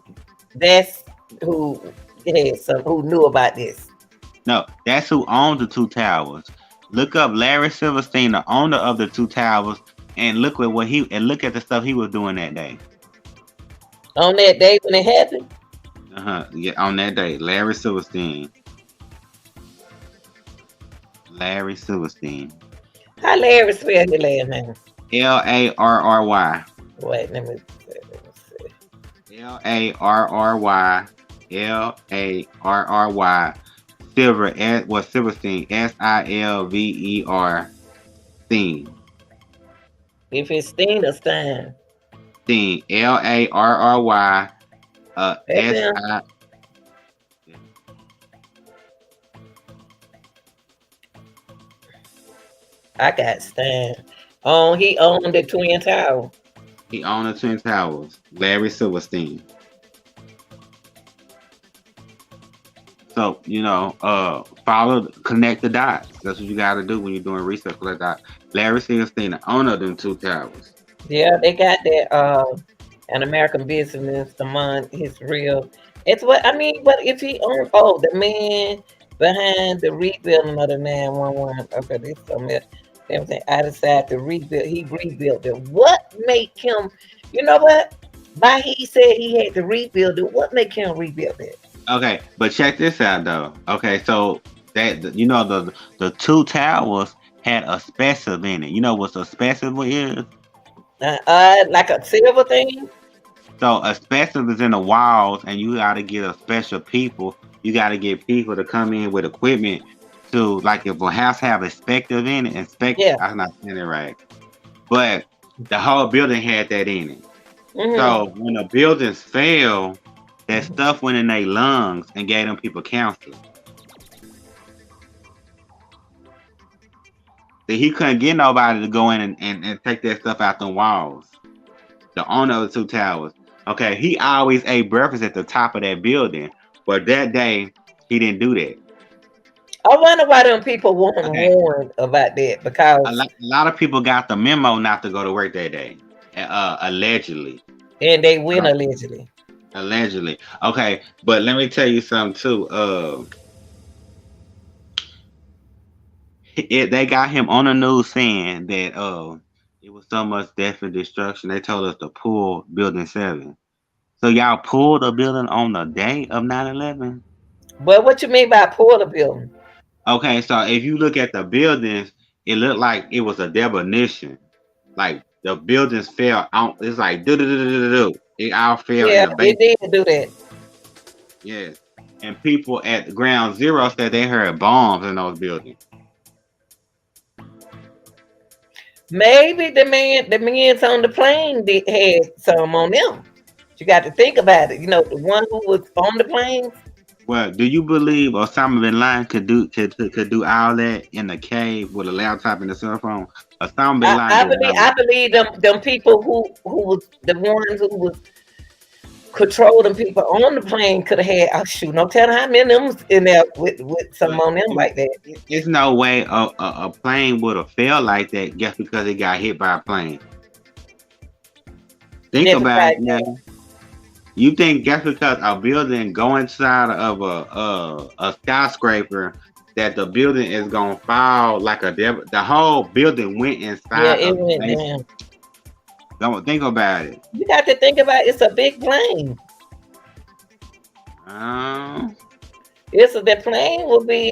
who who knew about this. No, that's who owns the two towers. Look up Larry Silverstein, the owner of the two towers, and look at look at the stuff he was doing that day. On that day when it happened? Yeah, on that day. Larry Silverstein. Larry Silverstein. How Larry spell your last name? Larry. Wait, let me see. Larry. Larry. Silver Silverstein. Silver. Stein. If it's Steen or Stein. Stein. Larry. That's Si. I got Stein. He owned the Twin Tower. He owned the Twin Towers. Larry Silverstein. So, connect the dots. That's what you got to do when you're doing research like that. Larry Silverstein, the owner of them two towers. Yeah, they got that an American business among his real. It's what I mean. But if he owned, the man behind the rebuilding of the 911. Okay, this something else. Everything I decided to rebuild. He rebuilt it. What make him? You know what? Why he said he had to rebuild it? What make him rebuild it? Okay, but check this out though. Okay, so that the two towers had asbestos in it. You know what asbestos is? Like a silver thing. So asbestos is in the walls, and you got to get a special people. You got to get people to come in with equipment to, like, if a house have asbestos in it, Yeah. I'm not saying it right, but the whole building had that in it. Mhm. So when the buildings fell, that stuff went in their lungs and gave them people cancer. So he couldn't get nobody to go in and take that stuff out the walls. The owner of the two towers. Okay, he always ate breakfast at the top of that building, but that day he didn't do that. I wonder why them people weren't warned about that, because A lot of people got the memo not to go to work that day, allegedly. and they win allegedly. Allegedly. Okay, but let me tell you something too. They got him on the news saying that it was so much death and destruction. They told us to pull Building 7. So y'all pulled the building on the day of 9/11? But what you mean by pull the building? Okay, so if you look at the buildings, it looked like it was a demolition. Like the buildings fell out. It's like do. It all fell in the basement. It did do that. Yes. And people at ground zero said they heard bombs in those buildings. Maybe the men's on the plane had some on them. You got to think about it. You know, the one who was on the plane, Well, do you believe Osama bin Laden could do all that in a cave with a laptop and a cell phone? Osama bin Laden did all I that. believe them people who was the ones who was controlling people on the plane could have had. Oh shoot, no telling how many of them was in there with some But on them like that. it's no way a plane would have failed like that just because it got hit by a plane. Think Just about like it now. You think just because a building go inside of a skyscraper that the building is gonna fall like a devil? The whole building went yeah, inside it of the went base. down. Don't think about it. You got to think about it's a big plane. Um, The plane will be,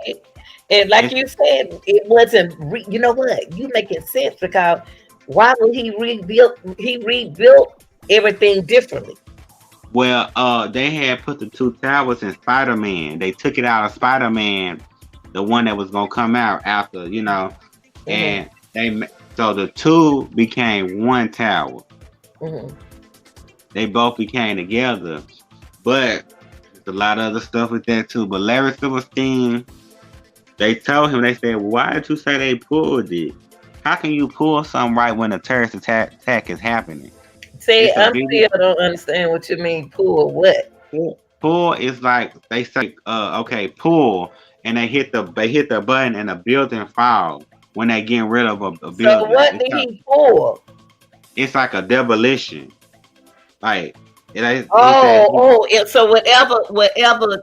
and like it's you said, it wasn't. You know what? You making sense because why would he rebuild? He rebuilt everything differently. well, they had put the two towers in Spider-Man. They took it out of Spider-Man, the one that was gonna come out after, Hmm. and so the two became one tower. Hmm. They both became together, but there's a lot of other stuff with that too. But Larry Silverstein, they told him, they said, "Why did you say they pulled it? How can you pull something right when a terrorist attack is happening?" See, It's a I'm video. still don't understand what you mean. Pull what? Pull is like they say, okay, pull, and they hit the button and a building fall when they getting rid of a So building. what did he pull? It's like a demolition. Like he said, So whatever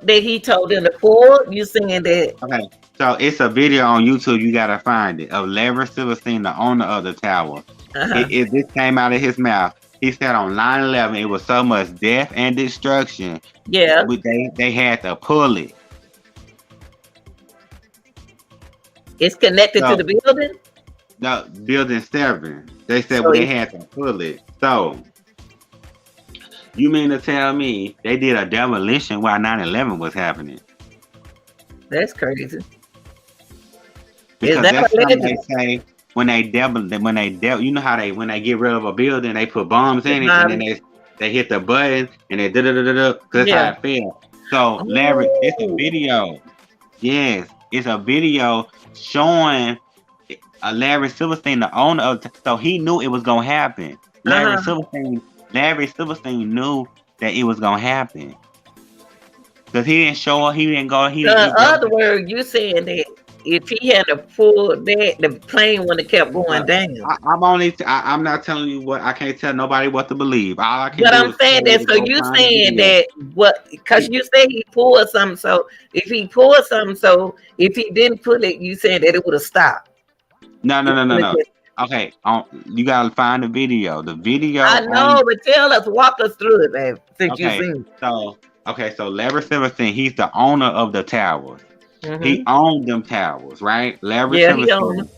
that he told them to pull, you saying that? okay. So it's a video on YouTube. You gotta find it of Larry Silverstein, the owner of the tower. Uh-huh. This came out of his mouth. He said on 9/11 it was so much death and destruction. Yeah. They had to pull it. It's connected to So the building. the building 7. They said So well, they had to pull it. So you mean to tell me they did a demolition while 9/11 was happening? That's crazy. Is Because that that's something they alleged? say when they you know how they when they get rid of a building they put bombs in it and then they hit the button and they because that's Yeah. how it feels. So Larry, it's a Oh. video. Yes, it's a video showing Larry Silverstein, the owner of. So he knew it was gonna happen. Uh-huh. Larry Silverstein knew that it was gonna happen because he didn't show up. He didn't go. So in other words, you saying that if he had to pull that, the plane would have kept going down. I'm not telling you what. I can't tell nobody what to believe. All I can But do I'm is saying tell you that, to so go you find the saying video. that because you say he pulled something, so if he pulled something, so if he didn't pull it, you saying that it would have stopped. No. Okay, you gotta find the video. The video I know, but walk us through it, man, since you Okay, seen so Larry Silverstein, he's the owner of the towers. it. He owned them towers, right? Larry Yeah, he owned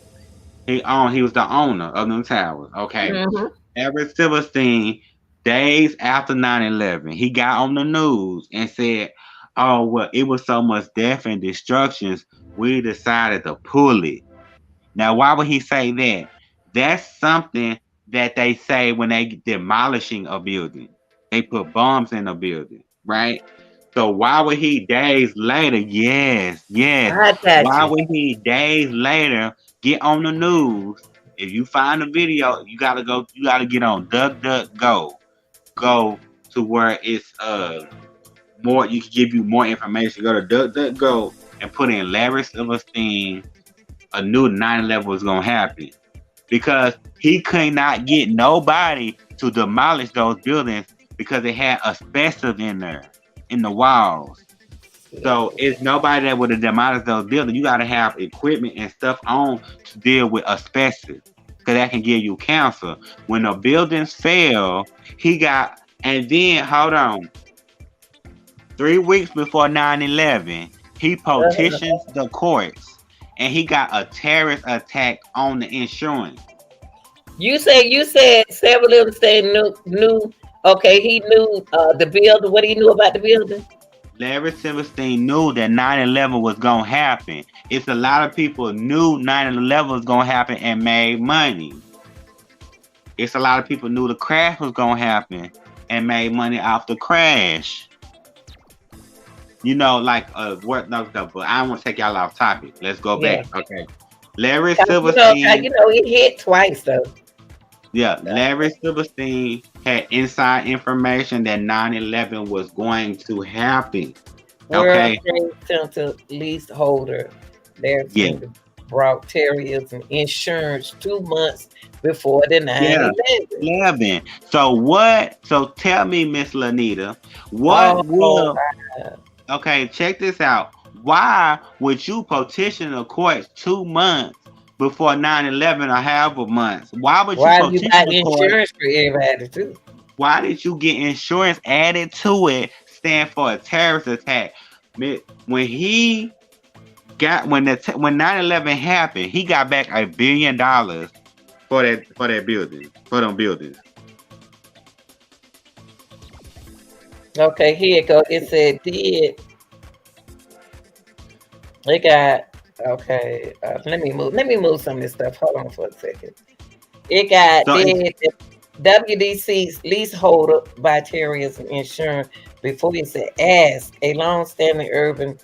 Silverstein. He was the owner of them towers. Okay. it. Larry Silverstein, days after 9/11, he got on the news and said, "Oh well, it was so much death and destructions, we decided to pull it." Now, why would he say that? That's something that they say when they demolishing a building. They put bombs in a building, right? So why would he days later? Yes. I got Why you. would he days later get on the news? If you find a video, you gotta go. You gotta get on DuckDuckGo. Go to where it's more. You can give you more information. Go to DuckDuckGo and put in Larry Silverstein. A new 9/11 was gonna happen because he could not get nobody to demolish those buildings because it had asbestos in there in the walls. So it's nobody that would have demolished those buildings. You got to have equipment and stuff on to deal with asbestos because that can give you cancer. When the buildings fell, and then hold on, 3 weeks before 9/11, he petitions the courts and he got a terrorist attack on the insurance. You said several of them said knew. Okay, he knew the building. What he knew about the building? Larry Silverstein knew that 9/11 was gonna happen. It's a lot of people knew 9/11 was gonna happen and made money. It's a lot of people knew the crash was gonna happen and made money off the crash. you know, like what? No, but I don't want to take y'all off topic. Let's go Yeah. back. Okay, Larry 'Cause Silverstein. it hit twice though. Yeah, Larry Silverstein had inside information that 9/11 was going to happen. World Okay. Trade Center leaseholder Larry Yeah. Fender brought terrorism insurance 2 months before the Yeah. 9/11. 11. So what? So tell me, Miss Lanita, what Oh, will? Okay, check this out. Why would you petition the courts 2 months before 9/11 or however months? Why would you why you petition buy the court? insurance for everybody too? Why did you get insurance added to it? Stand for a terrorist attack. When he got when 9/11 happened, he got back $1 billion for that building, for them buildings. Okay, here it go. It said did they got okay. Let me move some of this stuff. Hold on for a second. It got So did WDC's leaseholder by terrorism insurance before he said ask a long-standing urban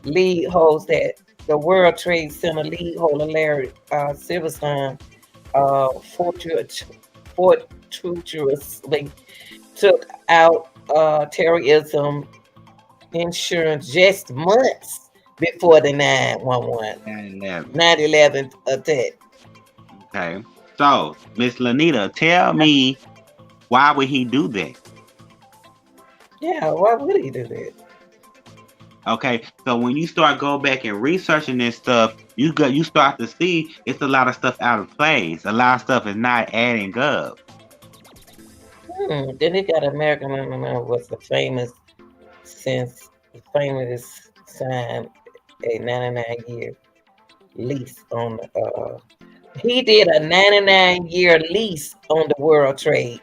lead holds that the World Trade Center lead holder Larry Silverstein fortuitously took out terrorism insurance just months before the 9/11 attack. Okay. So, Miss Lanita, tell me, why would he do that? Yeah, why would he do that? Okay, so when you start go back and researching this stuff, you start to see it's a lot of stuff out of place. A lot of stuff is not adding up. Then he got American was the famous signed a 99-year lease on the he did a 99-year lease on the World Trade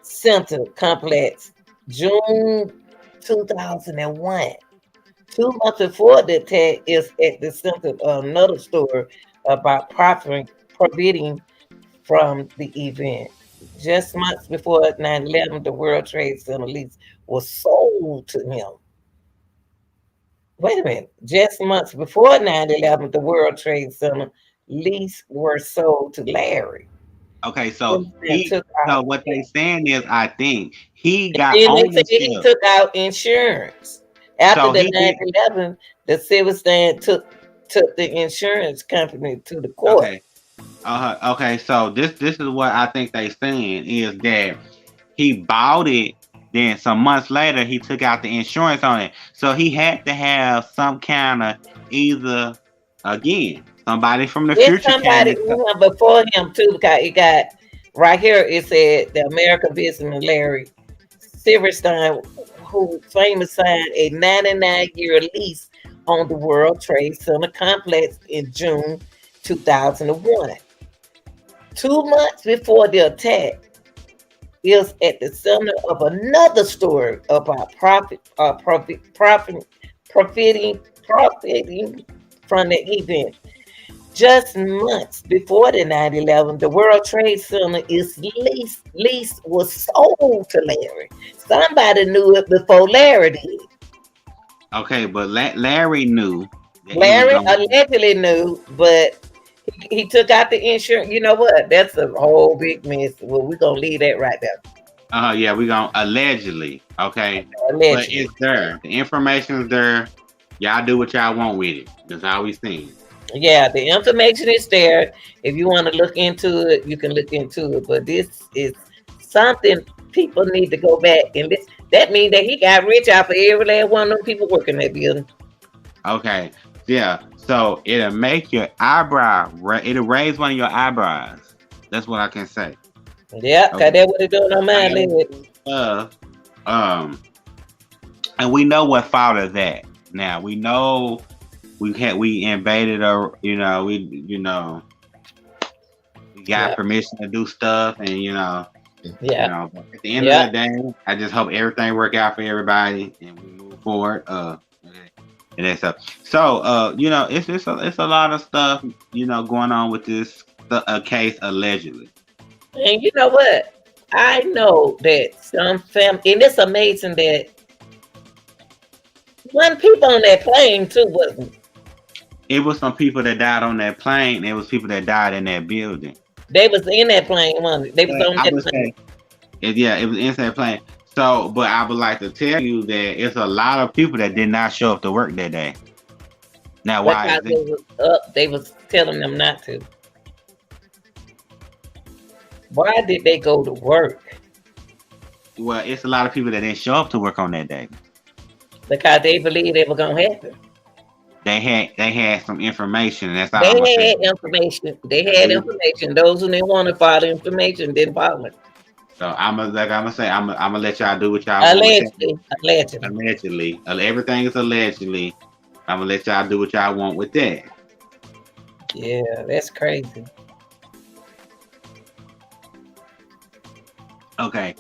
Center complex June 2001. 2 months before the attack is at the center of another story about profiting from the event. Just months before 9/11, the World Trade Center lease was sold to him. Wait a minute. Just months before 9/11, the World Trade Center lease were sold to Larry. Okay, so what they saying is, I think he And got then they ownership. said he took out insurance. After the 9/11, the Silverstein took the insurance company to the court. Okay. Okay, so this is what I think they saying is that he bought it, then some months later he took out the insurance on it. So he had to have some kind of either again somebody from the future Somebody before him too, because it got right here. It said the American businessman Larry Silverstein, who famous signed a 99-year lease on the World Trade Center complex in June 2001. 2 months before the attack, is at the center of another story about profiting from the event. Just months before the 9/11, the World Trade Center lease was sold to Larry. Somebody knew it before Larry did. Okay, but Larry knew. Larry allegedly knew, but he took out the insurance. You know what? That's a whole big mess. Well, we're gonna leave that right there. Yeah, we're gonna allegedly. Okay, allegedly. But it's there. The information is there. Y'all do what y'all want with it. That's how we seen. Yeah, the information is there. If you want to look into it, you can look into it. But this is something people need to go back and listen. That means that he got rich out for every last one of them people working that building. Okay, yeah. So it'll make your eyebrow. It'll raise one of your eyebrows. That's what I can say. Yeah, cause that's what they're doing on my lid. And we know what followed that. Now we know we invaded we got permission to do stuff, and yeah. At the end of the day, I just hope everything work out for everybody and we move forward. And that's up. So it's a lot of stuff going on with this case allegedly. And you know what? I know that some family, and it's amazing that wasn't people on that plane too, wasn't it? It was some people that died on that plane. It was people that died in that building. They was in that plane, wasn't it? They was on I that would plane. say, yeah, it was inside plane. So, but I would like to tell you that it's a lot of people that did not show up to work that day. Now, why Because is it? they was up, they was telling them not to. Why did they go to work? Well, it's a lot of people that didn't show up to work on that day. Because they believed it was gonna happen. They had some information, and that's all They I'm gonna had say. information. They had information. Those who didn't want to follow information didn't follow it. So I'm gonna let y'all do what y'all want with that. Allegedly. Allegedly, everything is allegedly. I'm gonna let y'all do what y'all want with that. Yeah, that's crazy. Okay.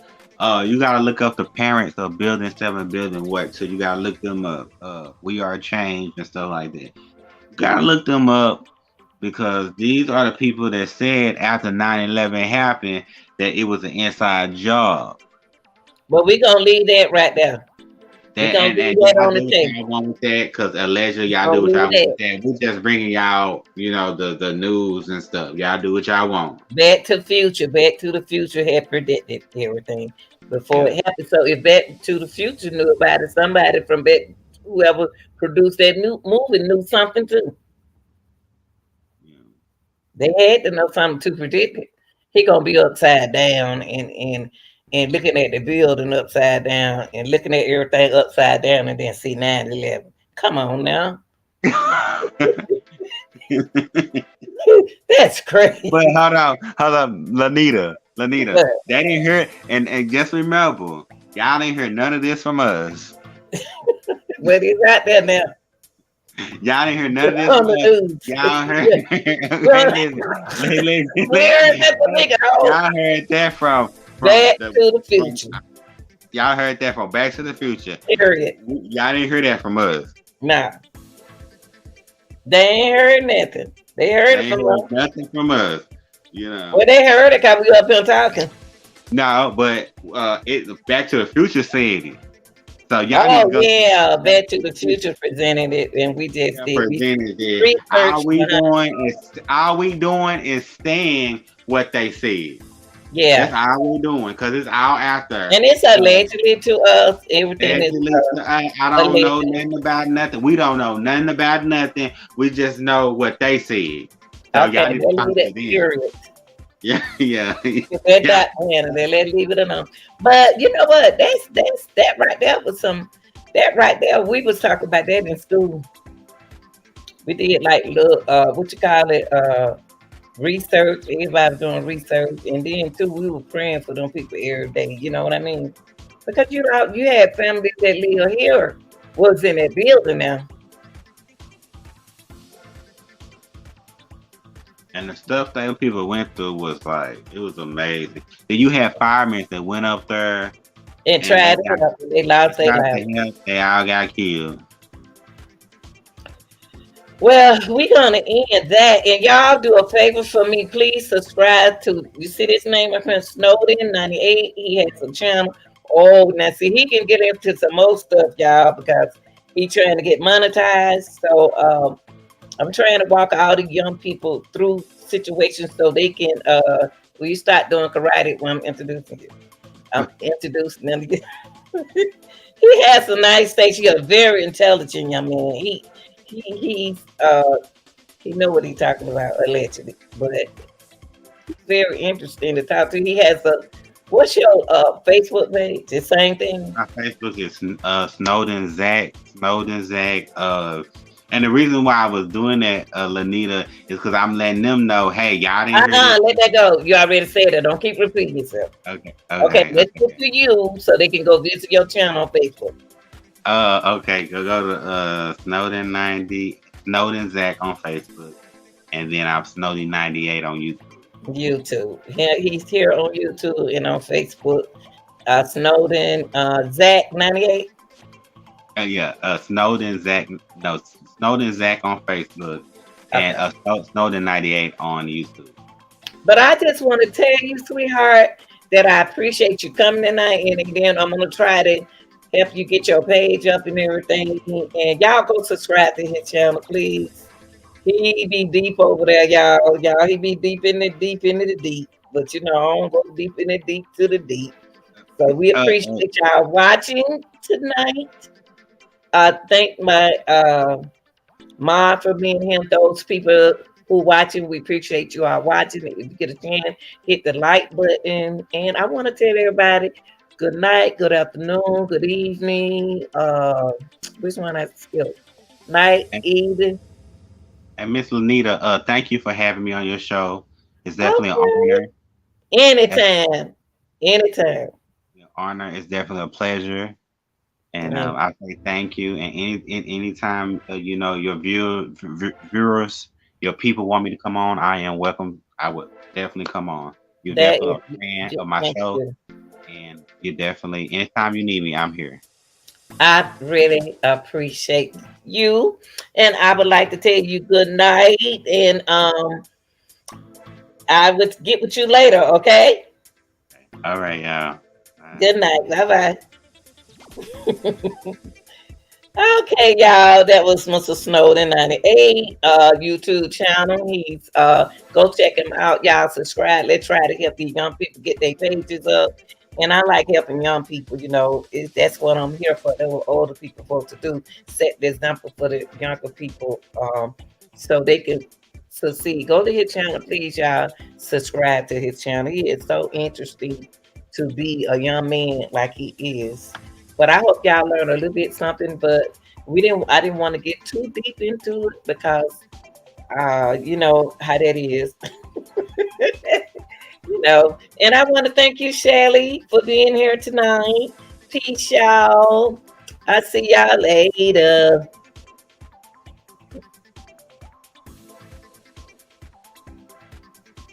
You gotta look up the parents of Building 7, Building what? So you gotta look them up. We Are Change and stuff like that. You gotta look them up because these are the people that said after 9/11 happened that it was an inside job. But we're gonna leave that right there. We're gonna leave that on the table. Y'all want with that because allegedly y'all do what y'all want with that. We're just bringing y'all, the news and stuff. Y'all do what y'all want. Back to the Future had predicted everything before it happened. So if Back to the Future knew about it, somebody from whoever produced that new movie knew something too. Yeah. They had to know something to predict it. He gonna be upside down and looking at the building upside down and looking at everything upside down and then see 9/11. Come on now. That's crazy. But hold on, Lanita. They didn't hear it, and just remember, y'all didn't hear none of this from us. But he's out there now. Y'all didn't hear none of this On from the us. news. Y'all heard. Y'all heard that from Back to the Future. Y'all heard that from Back to the Future. Period. Y'all didn't hear that from us. Nah. They ain't heard nothing. They heard it from us. Nothing from us. Well, they heard it because we up here talking. No, but Back to the Future said it. So y'all Back to the Future presented it, and we just presented it. All we doing is saying what they said. Yeah, that's all we doing because it's all after. And it's allegedly to us. Everything is. I don't know nothing about nothing. We don't know nothing about nothing. We just know what they said. So okay, y'all need to talk to period. Yeah. Let's leave it alone. But you know what? That's that right there was some. That right there, we was talking about that in school. We did what you call it, research. Everybody doing research, and then too, we were praying for them people every day. You know what I mean? Because you had families that live here was in that building now. And the stuff that people went through was it was amazing. And you had firemen that went up there and tried to help. They lost their lives. They all got killed. Well, we're gonna end that, and y'all do a favor for me. Please subscribe to. You see this name up here, Snowden 98. He has a channel. Oh, now see, he can get into some more stuff, y'all, because he's trying to get monetized. So I'm trying to walk all the young people through situations so they can. When you start doing karate, when I'm introducing you, I'm introducing them. He has a nice face. He's a very intelligent young man. He know what he's talking about allegedly, but he's very interesting to talk to. He has what's your Facebook page? The same thing. My Facebook is Snowden Zach. And the reason why I was doing that, Lanita, is because I'm letting them know, hey, y'all didn't hear let that go. You already said it. Don't keep repeating yourself. Okay. Let's get to you so they can go visit your channel on Facebook. Okay. Go to Snowden Zach on Facebook, and then I'm Snowden 98 on YouTube. Yeah, he's here on YouTube and on Facebook. Snowden Zach 98. Snowden Zach. No, Snowden Zach on Facebook, and Snowden 98 on YouTube. But I just want to tell you, sweetheart, that I appreciate you coming tonight, and then I'm gonna try to help you get your page up and everything. And y'all go subscribe to his channel, please. He be deep over there, y'all. Y'all, he be deep into the deep. But you know, I don't go deep in the deep to the deep. So we appreciate y'all watching tonight. Thank my mom for being here. Those people who watching, we appreciate you all watching. If you get a chance, hit the like button. And I want to tell everybody good night, good afternoon, good evening. Which one I skipped? Night, evening. And Miss Lanita, thank you for having me on your show. It's definitely an honor. Anytime. Anytime. Honor. It's definitely a pleasure. And I say thank you. And anytime you know your viewers, your people want me to come on, I am welcome. I would definitely come on. You're definitely a fan of my show, and you definitely anytime you need me, I'm here. I really appreciate you, and I would like to tell you good night. And I would get with you later. Okay. All right, y'all. Good night. Bye bye. Okay, y'all. That was Mr. Snowden 98 YouTube channel. He's go check him out. Y'all subscribe. Let's try to help these young people get their pages up. And I like helping young people, you know, that's what I'm here for. That's what older people supposed to do. Set the example for the younger people so they can succeed. Go to his channel, please, y'all. Subscribe to his channel. He is so interesting to be a young man like he is. But I hope y'all learned a little bit something. But I didn't want to get too deep into it because you know how that is. You know, and I want to thank you, Shelly, for being here tonight. Peace, y'all. I'll see y'all later.